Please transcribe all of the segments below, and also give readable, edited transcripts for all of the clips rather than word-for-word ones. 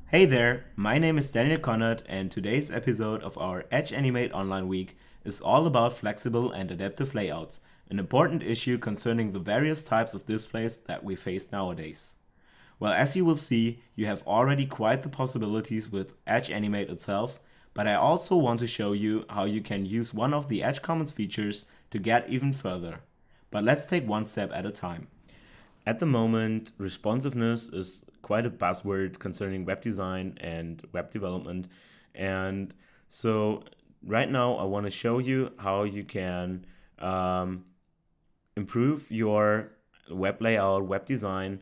Hey there, my name is Daniel Connerth, and today's episode of our Edge Animate Online week is all about flexible and adaptive layouts, an important issue concerning the various types of displays that we face nowadays. Well, as you will see, you have already quite the possibilities with Edge Animate itself, but I also want to show you how you can use one of the Edge Commons features to get even further. But let's take one step at a time. At the moment, responsiveness is quite a buzzword concerning web design and web development. And so, right now, I want to show you how you can um, improve your web layout, web design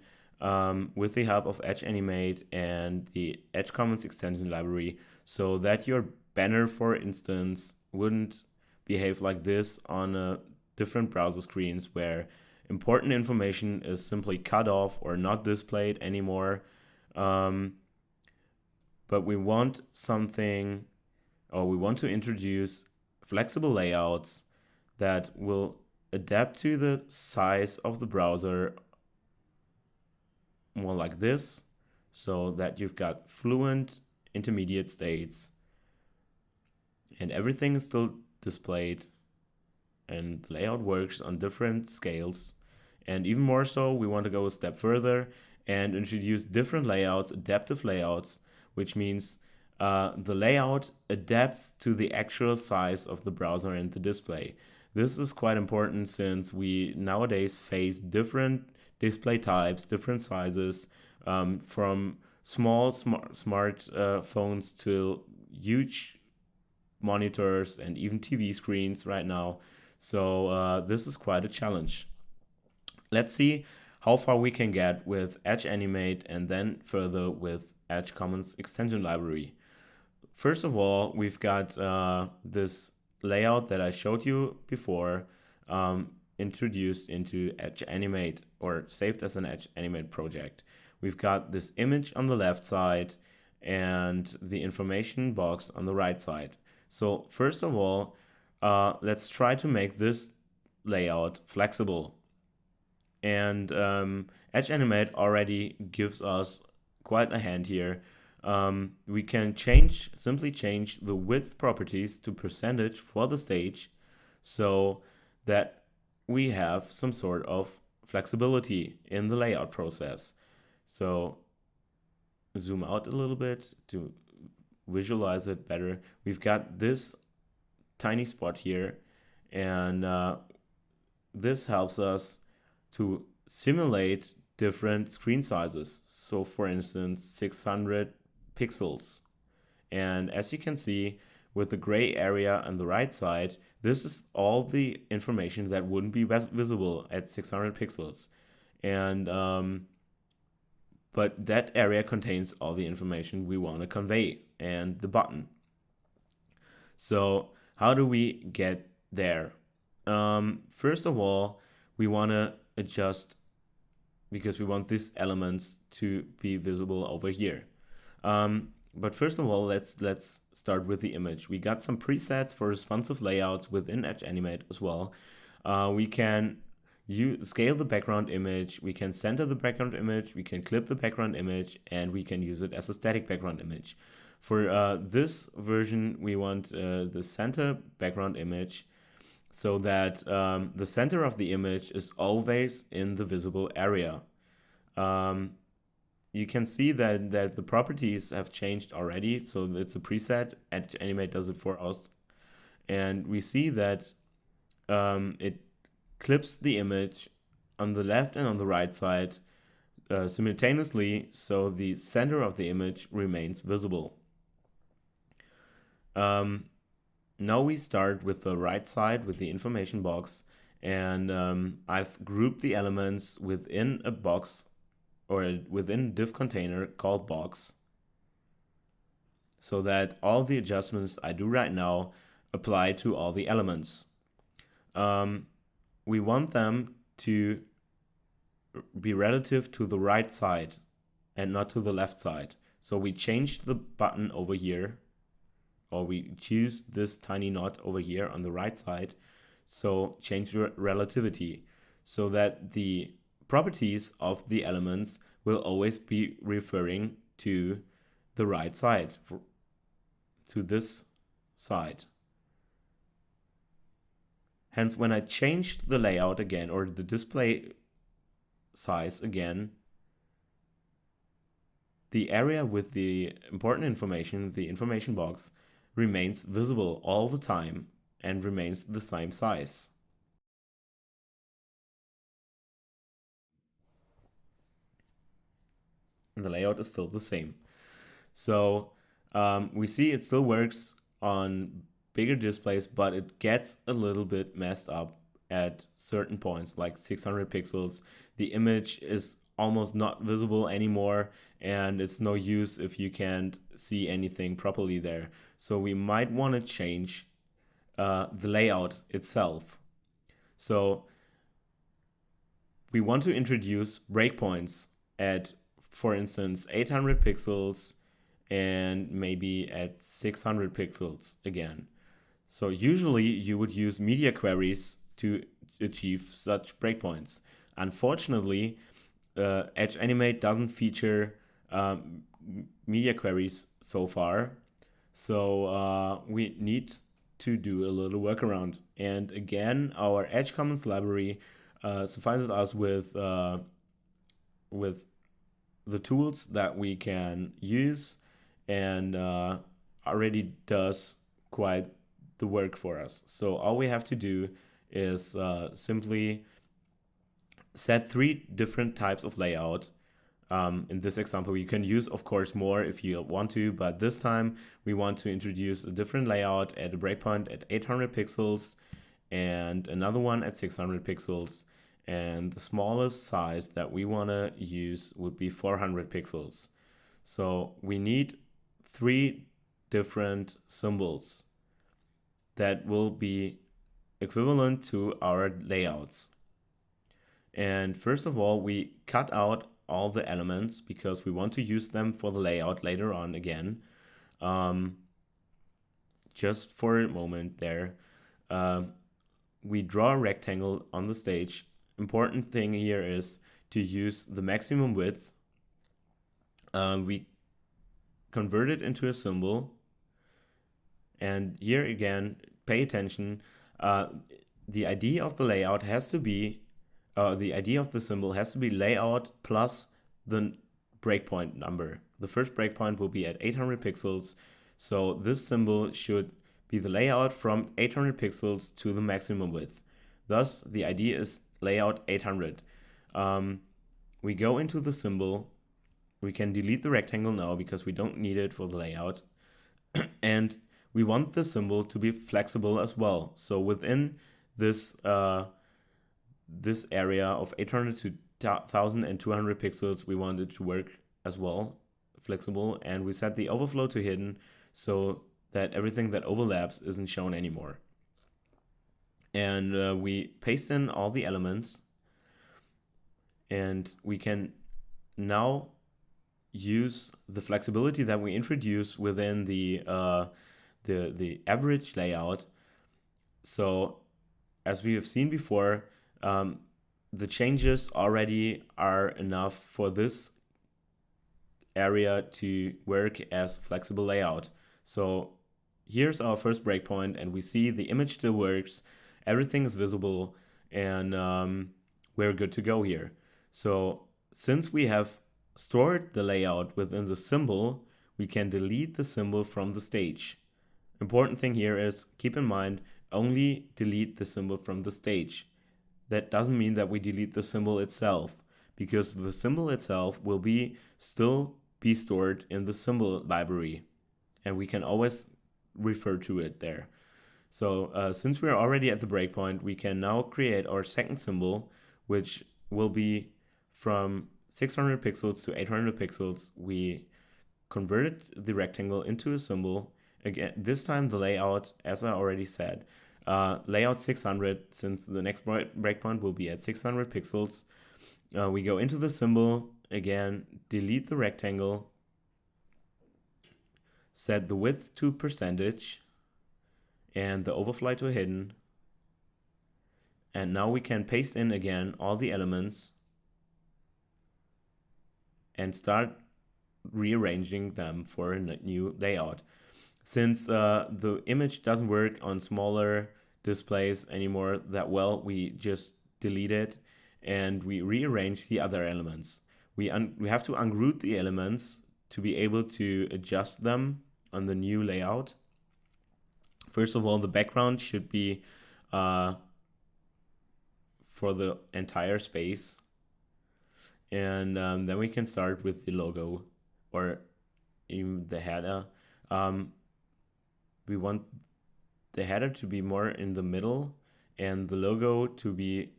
with the help of Edge Animate and the Edge Commons extension library so that your banner, for instance, wouldn't behave like this on different browser screens where important information is simply cut off or not displayed anymore. Um, but we want something, or we want to introduce flexible layouts that will adapt to the size of the browser, more like this, so that you've got fluent intermediate states and everything is still displayed and the layout works on different scales. And even more so, we want to go a step further and introduce different layouts, adaptive layouts, which means the layout adapts to the actual size of the browser and the display. This is quite important since we nowadays face different display types, different sizes, from small smart phones to huge monitors and even TV screens right now. So this is quite a challenge. Let's see how far we can get with Edge Animate and then further with Edge Commons extension library. First of all, we've got this layout that I showed you before introduced into Edge Animate or saved as an Edge Animate project. We've got this image on the left side and the information box on the right side. So first of all, let's try to make this layout flexible. And Edge Animate already gives us quite a hand here. We can simply change the width properties to percentage for the stage so that we have some sort of flexibility in the layout process. So zoom out a little bit to visualize it better. We've got this tiny spot here, and this helps us to simulate different screen sizes. So for instance, 600 pixels. And as you can see, with the gray area on the right side, this is all the information that wouldn't be visible at 600 pixels. And but that area contains all the information we want to convey and the button. So how do we get there? First of all, we want to adjust because we want these elements to be visible over here. But first of all, let's start with the image. We got some presets for responsive layouts within Edge Animate as well. We can scale the background image, we can center the background image, we can clip the background image, and we can use it as a static background image. For this version, we want the center background image so that the center of the image is always in the visible area. You can see that the properties have changed already, so it's a preset, Edge Animate does it for us. And we see that it clips the image on the left and on the right side simultaneously, so the center of the image remains visible. Now we start with the right side with the information box, and I've grouped the elements within a box or within a div container called box so that all the adjustments I do right now apply to all the elements. We want them to be relative to the right side and not to the left side. So we changed the button over here, or we choose this tiny knot over here on the right side. So change the relativity so that the properties of the elements will always be referring to the right side to this side. Hence, when I changed the layout again, or the display size again, the area with the important information, the information box, remains visible all the time and remains the same size. And the layout is still the same. So we see it still works on bigger displays, but it gets a little bit messed up at certain points, like 600 pixels. The image is almost not visible anymore, and it's no use if you can't see anything properly there. So we might want to change the layout itself. So we want to introduce breakpoints at, for instance, 800 pixels and maybe at 600 pixels again. So usually you would use media queries to achieve such breakpoints. Unfortunately, Edge Animate doesn't feature media queries so far, so we need to do a little workaround. And again, our Edge Commons library suffices us with the tools that we can use, and already does quite the work for us. So all we have to do is simply set 3 different types of layout. In this example, you can use, of course, more if you want to, but this time we want to introduce a different layout at a breakpoint at 800 pixels and another one at 600 pixels. And the smallest size that we want to use would be 400 pixels. So we need 3 different symbols that will be equivalent to our layouts. And first of all, we cut out all the elements because we want to use them for the layout later on again. Just for a moment there, we draw a rectangle on the stage. Important thing here is to use the maximum width. We convert it into a symbol. And here again, pay attention. The ID of the layout has to be, the ID of the symbol has to be layout plus the breakpoint number. The first breakpoint will be at 800 pixels. So this symbol should be the layout from 800 pixels to the maximum width. Thus, the ID is layout 800. We go into the symbol. We can delete the rectangle now because we don't need it for the layout. And we want the symbol to be flexible as well. So within this this area of 800 to 1200 pixels, we want it to work as well, flexible. And we set the overflow to hidden so that everything that overlaps isn't shown anymore. And we paste in all the elements, and we can now use the flexibility that we introduce within the average layout. So as we have seen before, the changes already are enough for this area to work as flexible layout. So here's our first breakpoint, and we see the image still works, everything is visible, and we're good to go here. So since we have stored the layout within the symbol, we can delete the symbol from the stage. Important thing here is, keep in mind, only delete the symbol from the stage. That doesn't mean that we delete the symbol itself, because the symbol itself will still be stored in the symbol library, and we can always refer to it there. So since we're already at the breakpoint, we can now create our second symbol, which will be from 600 pixels to 800 pixels. We converted the rectangle into a symbol. Again, this time the layout, as I already said, layout 600, since the next breakpoint will be at 600 pixels. We go into the symbol, again, delete the rectangle, set the width to percentage, and the overflow to hidden. And now we can paste in again all the elements and start rearranging them for a new layout. Since the image doesn't work on smaller displays anymore that well, we just delete it and we rearrange the other elements. We have to ungroup the elements to be able to adjust them on the new layout. First of all, the background should be for the entire space. And then we can start with the logo or even the header. We want the header to be more in the middle and the logo to be,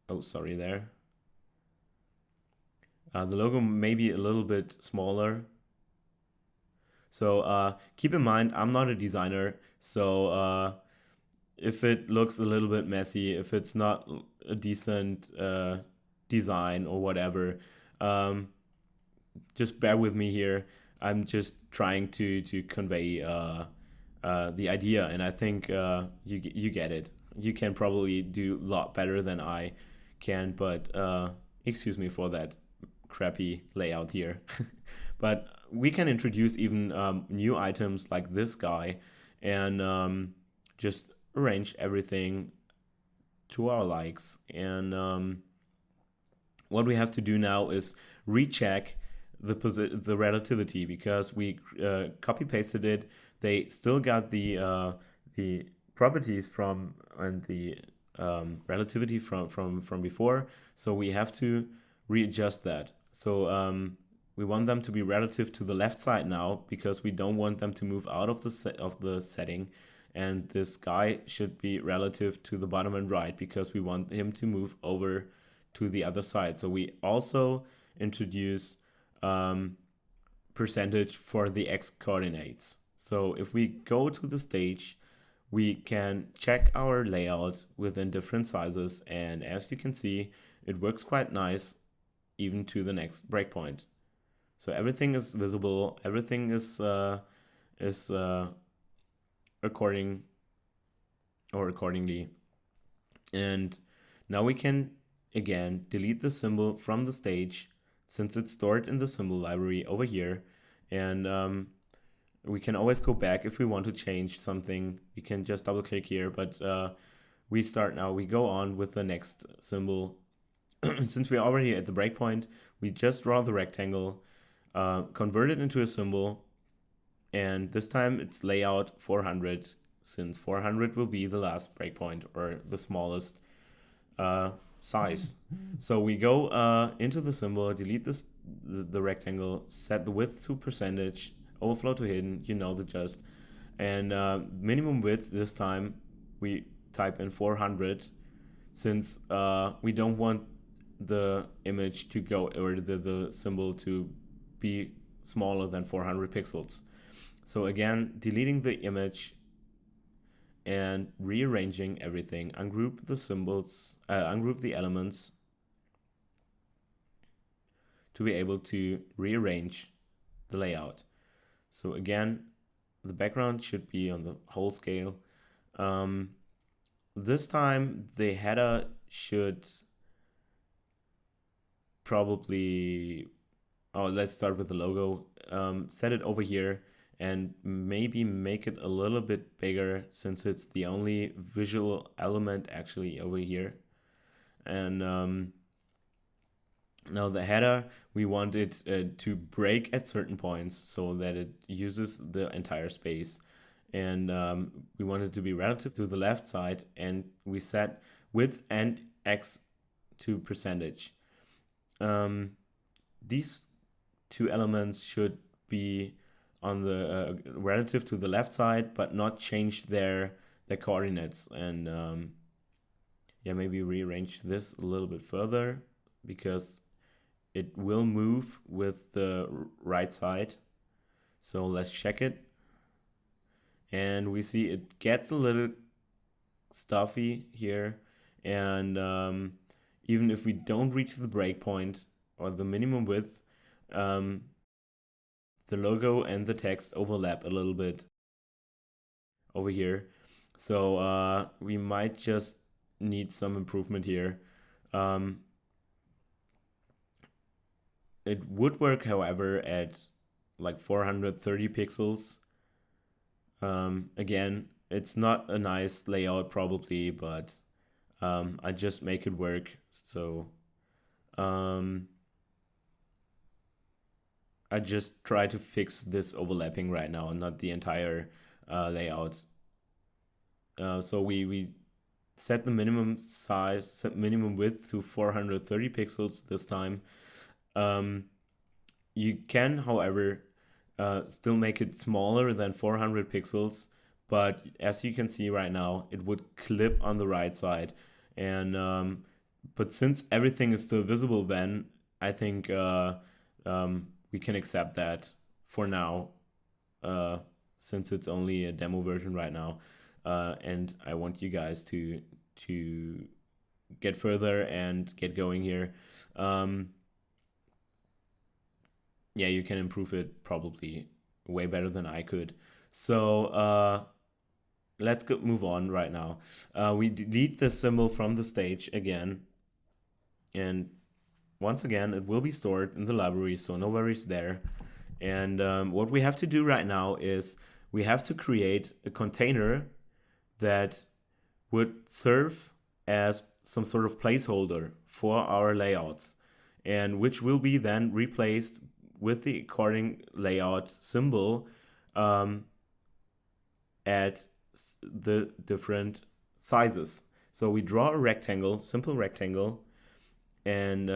oh, sorry there. The logo may be a little bit smaller. So keep in mind, I'm not a designer, so if it looks a little bit messy, if it's not a decent design or whatever, just bear with me here. I'm just trying to convey the idea, and I think you get it. You can probably do a lot better than I can, but excuse me for that crappy layout here. But we can introduce even new items like this guy and just arrange everything to our likes. And what we have to do now is recheck the relativity, because we copy pasted it. They still got the properties from and the relativity from before, so we have to readjust that. So we want them to be relative to the left side now, because we don't want them to move out of the setting, and this guy should be relative to the bottom and right, because we want him to move over to the other side. So we also introduce percentage for the x coordinates. So if we go to the stage, we can check our layout within different sizes, and as you can see, it works quite nice even to the next breakpoint. So everything is visible, everything is accordingly. And now we can again delete the symbol from the stage, since it's stored in the symbol library over here. And we can always go back if we want to change something. We can just double click here, but we start now. We go on with the next symbol. Since we're already at the breakpoint, we just draw the rectangle, convert it into a symbol, and this time it's layout 400, since 400 will be the last breakpoint, or the smallest size. So we go into the symbol, delete the rectangle, set the width to percentage, overflow to hidden, you know the gist. And minimum width this time we type in 400, since we don't want the image to go, or the symbol to be smaller than 400 pixels. So again, deleting the image and rearranging everything, ungroup the symbols, ungroup the elements to be able to rearrange the layout. So again, the background should be on the whole scale. This time the header should probably, let's start with the logo. Set it over here and maybe make it a little bit bigger, since it's the only visual element actually over here. And now the header, we want it to break at certain points so that it uses the entire space. And we want it to be relative to the left side, and we set width and x to percentage. These two elements should be on the relative to the left side, but not change their coordinates. And yeah, maybe rearrange this a little bit further, because it will move with the right side. So let's check it, and we see it gets a little stuffy here. And even if we don't reach the breakpoint or the minimum width, the logo and the text overlap a little bit over here. So we might just need some improvement here. It would work, however, at like 430 pixels. Again, it's not a nice layout probably, but I just make it work. So I just try to fix this overlapping right now, not the entire layout. So we set the minimum size, set minimum width to 430 pixels this time. You can, however, still make it smaller than 400 pixels, but as you can see right now, it would clip on the right side. And but since everything is still visible, then I think we can accept that for now, since it's only a demo version right now. And I want you guys to get further and get going here. Yeah, you can improve it probably way better than I could. So let's move on right now. We delete the symbol from the stage again, and once again it will be stored in the library, so no worries there. And what we have to do right now is we have to create a container that would serve as some sort of placeholder for our layouts, and which will be then replaced with the according layout symbol at the different sizes. So we draw a rectangle, simple rectangle, and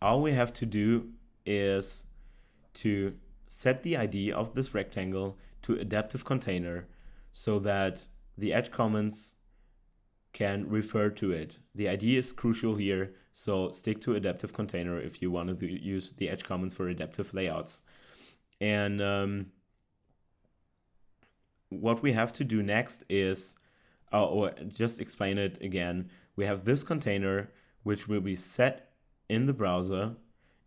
all we have to do is to set the ID of this rectangle to adaptive container so that the edge comments can refer to it. The ID is crucial here, so stick to adaptive container if you want to use the edge comments for adaptive layouts. And what we have to do next is, or just explain it again, we have this container which will be set in the browser,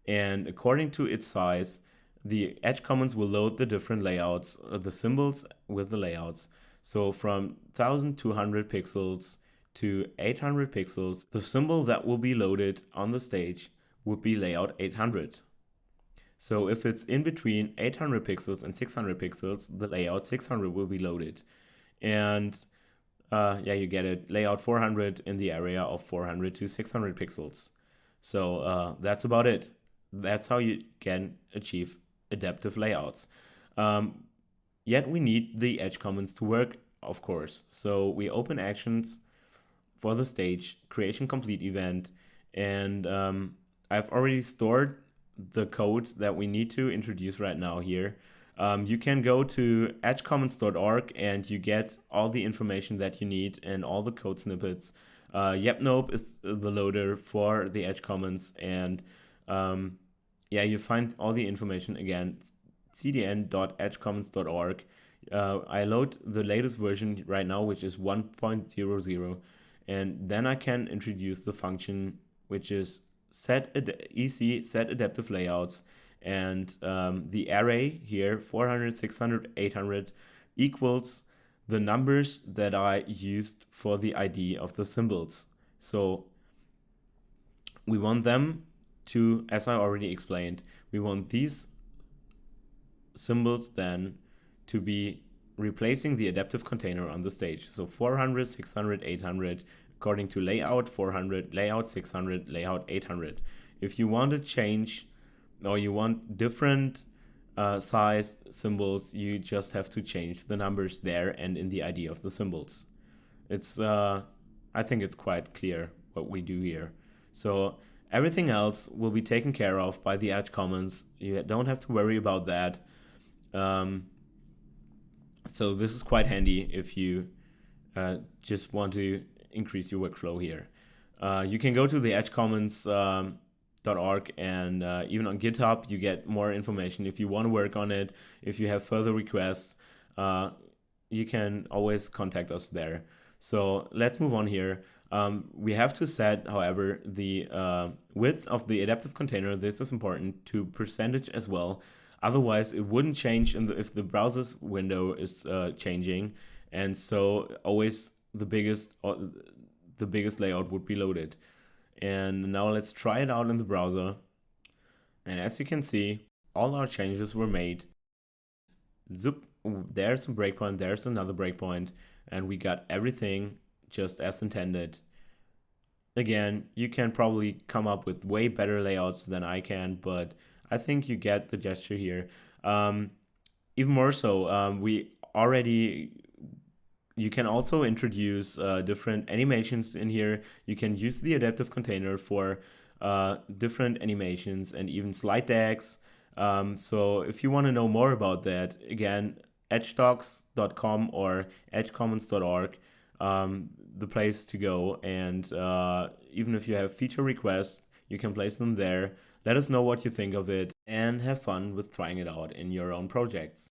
and according to its size, the edge comments will load the different layouts, the symbols with the layouts. So from 1200 pixels to 800 pixels, the symbol that will be loaded on the stage would be layout 800. So if it's in between 800 pixels and 600 pixels, the layout 600 will be loaded. And yeah, you get it, layout 400 in the area of 400 to 600 pixels. So that's about it. That's how you can achieve adaptive layouts. Yet we need the edge comments to work, of course. So we open actions for the stage, creation complete event, and I've already stored the code that we need to introduce right now here. You can go to edgecomments.org and you get all the information that you need and all the code snippets. Yep, is the loader for the edge comments, and yeah, you find all the information again, cdn.edgecomments.org. I load the latest version right now, which is 1.00, and then I can introduce the function which is set adaptive layouts, and the array here 400, 600, 800 equals the numbers that I used for the ID of the symbols. So we want them to, as I already explained, we want these symbols then to be replacing the adaptive container on the stage. So 400, 600, 800, according to layout 400, layout 600, layout 800. If you want to change, or you want different size symbols, you just have to change the numbers there and in the ID of the symbols. It's I think it's quite clear what we do here. So everything else will be taken care of by the edge comments. You don't have to worry about that. So this is quite handy if you just want to increase your workflow here. You can go to the edgecomments.org, and even on GitHub you get more information. If you want to work on it, if you have further requests, you can always contact us there. So let's move on here. We have to set, however, the width of the adaptive container. This is important, to percentage as well. Otherwise, it wouldn't change if the browser's window is changing, and so always the biggest layout would be loaded. And now let's try it out in the browser. And as you can see, all our changes were made. Zoop, there's a breakpoint, there's another breakpoint, and we got everything just as intended. Again, you can probably come up with way better layouts than I can, but I think you get the gesture here. Even more so, you can also introduce different animations in here. You can use the adaptive container for different animations and even slide decks. So if you want to know more about that, again, edgedocs.com or edgecommons.org, the place to go. And even if you have feature requests, you can place them there. Let us know what you think of it and have fun with trying it out in your own projects.